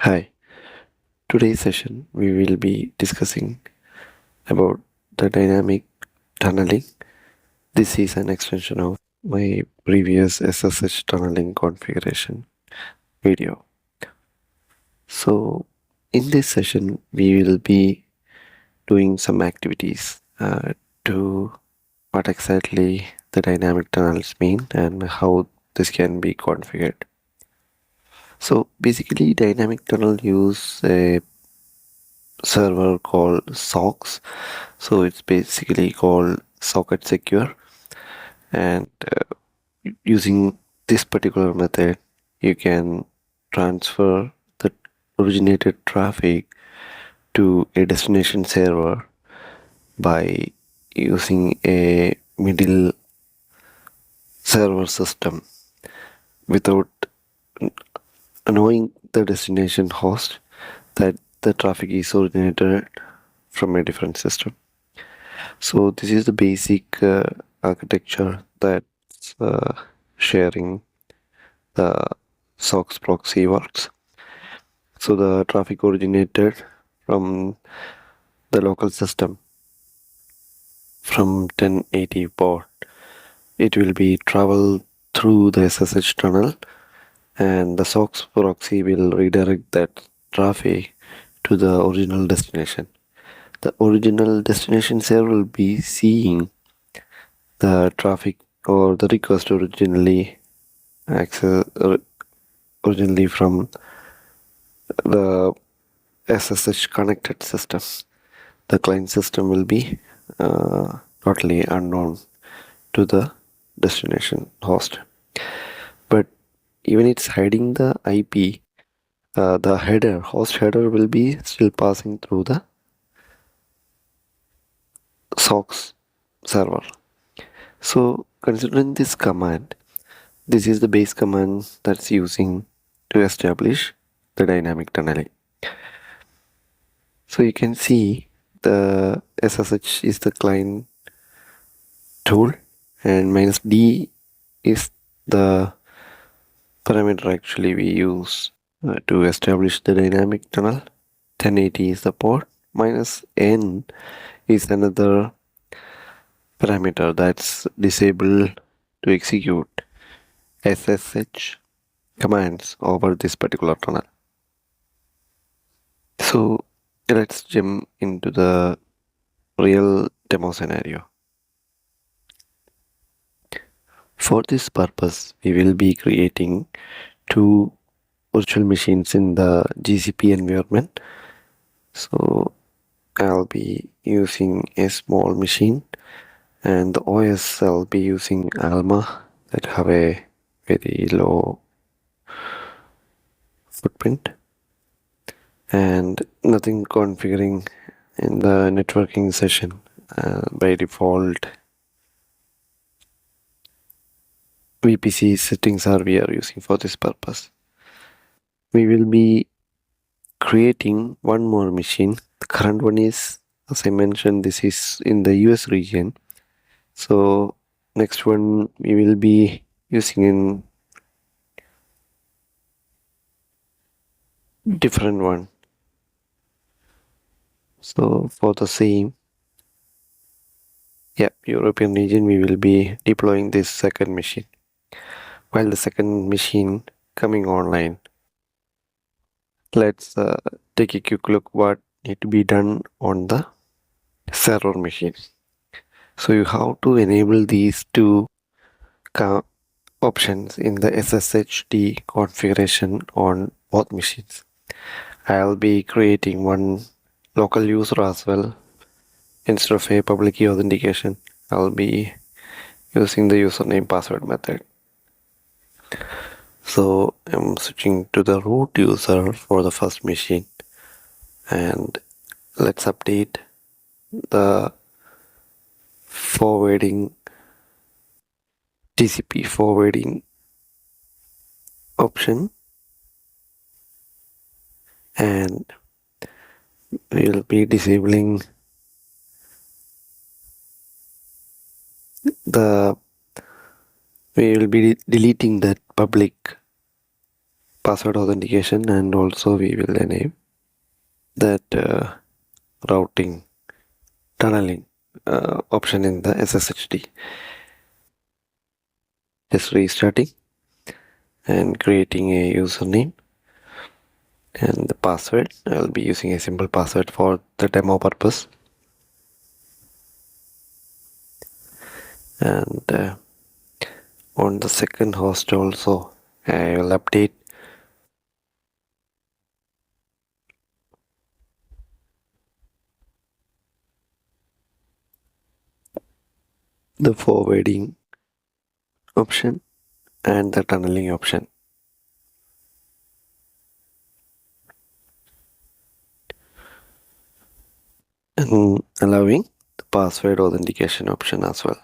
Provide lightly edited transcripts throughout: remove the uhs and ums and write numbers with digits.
Hi, today's session we will be discussing about the dynamic tunneling. This is an extension of my previous SSH tunneling configuration video. So in this session we will be doing some activities to what exactly the dynamic tunnels mean and how this can be configured. So basically dynamic tunnel use a server called SOCKS. So it's basically called socket secure, and using this particular method you can transfer the originated traffic to a destination server by using a middle server system without knowing the destination host that the traffic is originated from a different system. So this is the basic architecture that's sharing the SOCKS proxy works. So the traffic originated from the local system from 1080 port. It will be travel through the SSH tunnel, and the SOCKS proxy will redirect that traffic to the original destination. The original destination server will be seeing the traffic or the request originally from the SSH connected system. The client system will be totally unknown to the destination host. But even it's hiding the IP, the host header will be still passing through the SOCKS server. So considering this command, this is the base command that's using to establish the dynamic tunneling. So you can see the SSH is the client tool, and -d is the parameter actually we use to establish the dynamic tunnel. 1080 is the port, -n is another parameter that's disabled to execute SSH commands over this particular tunnel. So let's jump into the real demo scenario. For this purpose, we will be creating two virtual machines in the GCP environment. So I'll be using a small machine, and the OS I'll be using Alma that have a very low footprint and nothing configuring in the networking session. By default, VPC settings are we are using for this purpose. We will be creating one more machine. The current one is, as I mentioned, this is in the US region. So next one we will be using in different one. So for the same, European region, we will be deploying this second machine. While the second machine coming online, let's take a quick look what need to be done on the server machine. So you have to enable these two options in the SSHD configuration on both machines. I'll be creating one local user as well. Instead of a public key authentication, I'll be using the username password method. So I'm switching to the root user for the first machine, and let's update the forwarding TCP forwarding option, and we'll be disabling we will be deleting that public password authentication, and also we will enable that routing tunneling option in the SSHD. Just restarting and creating a username and the password. I'll be using a simple password for the demo purpose. And on the second host also, I will update the forwarding option and the tunneling option, and allowing the password authentication option as well.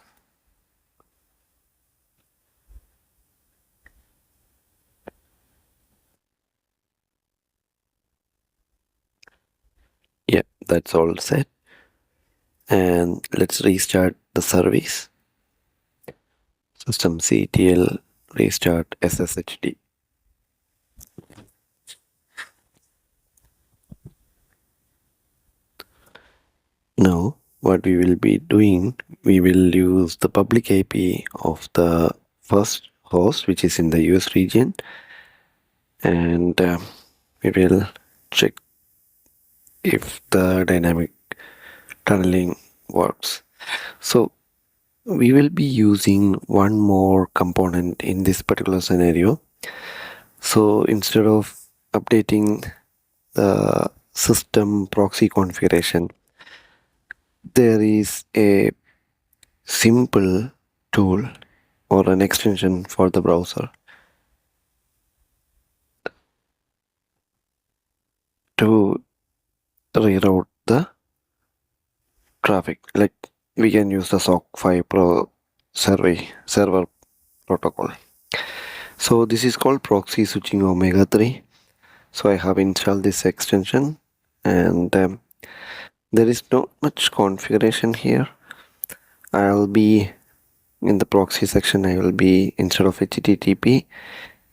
Yeah, that's all set. And let's restart the service. Systemctl restart SSHD. Now, what we will be doing, we will use the public IP of the first host, which is in the US region, and we will check if the dynamic tunneling works. So we will be using one more component in this particular scenario. So instead of updating the system proxy configuration, there is a simple tool or an extension for the browser to reroute the traffic. Like we can use the SOCKS5 server protocol. So this is called proxy switching omega 3. So I have installed this extension, and there is not much configuration here. I'll be in the proxy section, I will be, instead of HTTP,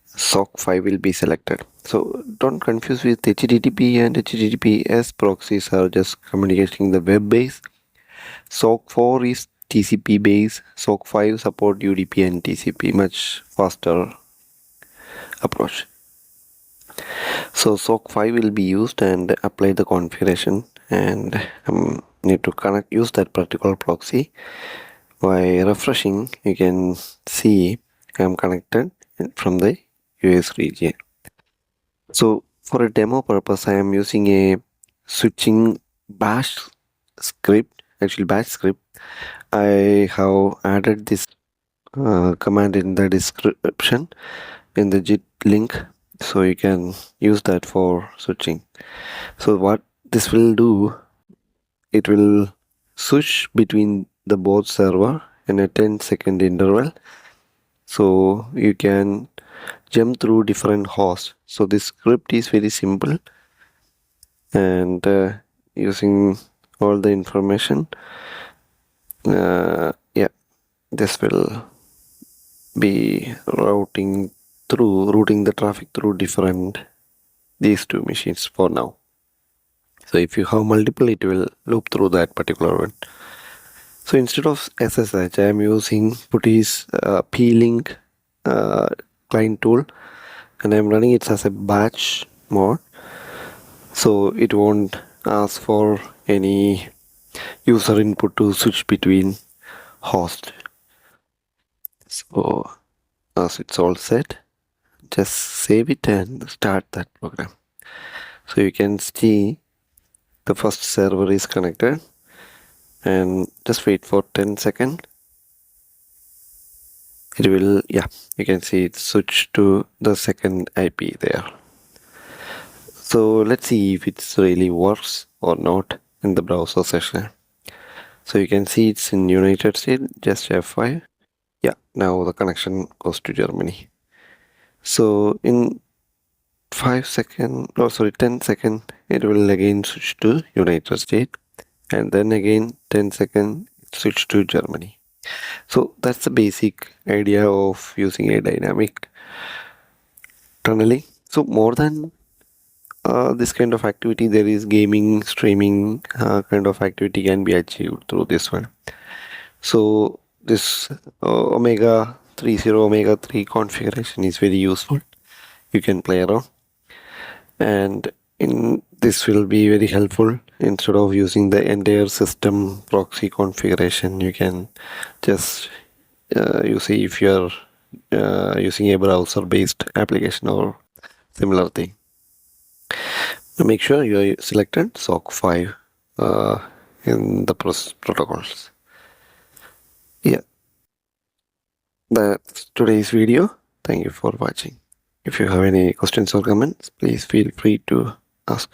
SOCKS5 will be selected. So don't confuse with HTTP and HTTPS. Proxies are just communicating the web base. SOCKS4 is TCP base. SOCKS5 support UDP and TCP, much faster approach. So SOCKS5 will be used and apply the configuration, and need to use that particular proxy. By refreshing, you can see I'm connected from the US region. So for a demo purpose, I am using a switching bash script, actually bash script. I have added this command in the description in the git link, so you can use that for switching. So what this will do, it will switch between the both server in a 10-second interval, so you can jump through different hosts. So this script is very simple, and using all the information, yeah, this will be routing the traffic through these two machines for now. So if you have multiple, it will loop through that particular one. So instead of SSH, I am using Putty's P-Link client tool, and I'm running it as a batch mode, so it won't ask for any user input to switch between hosts. So as it's all set, just save it and start that program. So you can see the first server is connected, and just wait for 10 seconds. It will, yeah, you can see it switched to the second IP there. So let's see if it really works or not in the browser session. So you can see it's in United States, just F5. Yeah, now the connection goes to Germany. So in 10 seconds, it will again switch to United States, and then again 10 seconds, switch to Germany. So that's the basic idea of using a dynamic tunneling. So more than this kind of activity, there is gaming, streaming kind of activity can be achieved through this one. So this omega 30 omega 3 configuration is very useful. You can play around, and in this will be very helpful. Instead of using the entire system proxy configuration, you can just you see if you're using a browser based application or similar thing. Make sure you selected SOCKS5 in the protocols. Yeah, that's today's video. Thank you for watching. If you have any questions or comments, please feel free to ask.